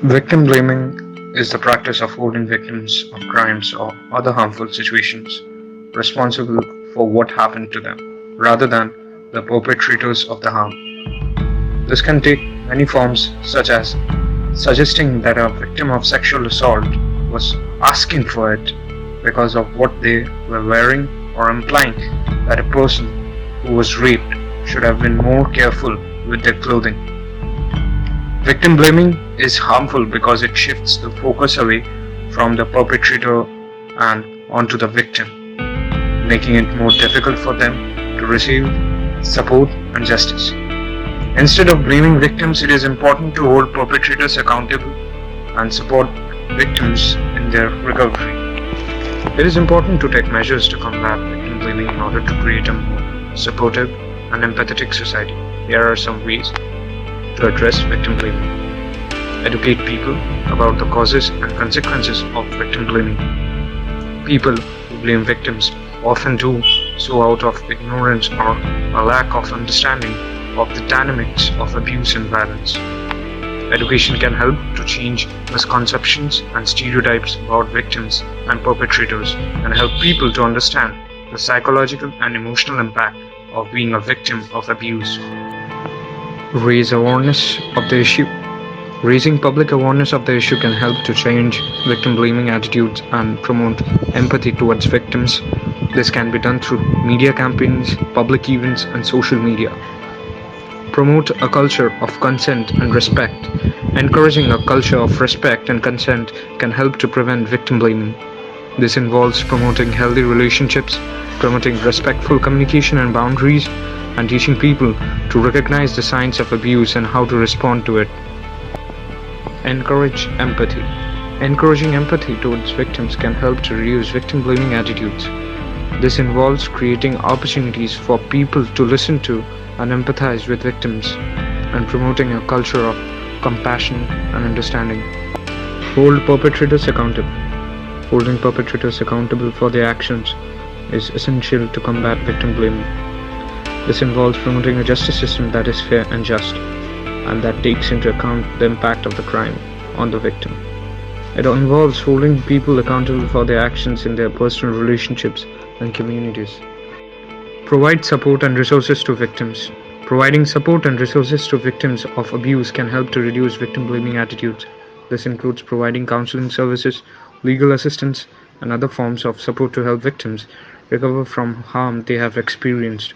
Victim blaming is the practice of holding victims of crimes or other harmful situations responsible for what happened to them, rather than the perpetrators of the harm. This can take many forms, such as suggesting that a victim of sexual assault was asking for it because of what they were wearing, or implying that a person who was raped should have been more careful with their clothing. Victim blaming is harmful because it shifts the focus away from the perpetrator and onto the victim, making it more difficult for them to receive support and justice. Instead of blaming victims, it is important to hold perpetrators accountable and support victims in their recovery. It is important to take measures to combat victim blaming in order to create a more supportive and empathetic society. Here are some ways to address victim blaming. Educate people about the causes and consequences of victim blaming. People who blame victims often do so out of ignorance or a lack of understanding of the dynamics of abuse and violence. Education can help to change misconceptions and stereotypes about victims and perpetrators and help people to understand the psychological and emotional impact of being a victim of abuse. Raise awareness of the issue. Raising public awareness of the issue can help to change victim blaming attitudes and promote empathy towards victims. This can be done through media campaigns, public events, and social media. Promote a culture of consent and respect. Encouraging a culture of respect and consent can help to prevent victim blaming. This involves promoting healthy relationships, promoting respectful communication and boundaries, and teaching people to recognize the signs of abuse and how to respond to it. Encourage empathy. Encouraging empathy towards victims can help to reduce victim blaming attitudes. This involves creating opportunities for people to listen to and empathize with victims, and promoting a culture of compassion and understanding. Hold perpetrators accountable. Holding perpetrators accountable for their actions is essential to combat victim blaming. This involves promoting a justice system that is fair and just, and that takes into account the impact of the crime on the victim. It involves holding people accountable for their actions in their personal relationships and communities. Provide support and resources to victims. Providing support and resources to victims of abuse can help to reduce victim blaming attitudes. This includes providing counseling services, legal assistance, and other forms of support to help victims recover from harm they have experienced.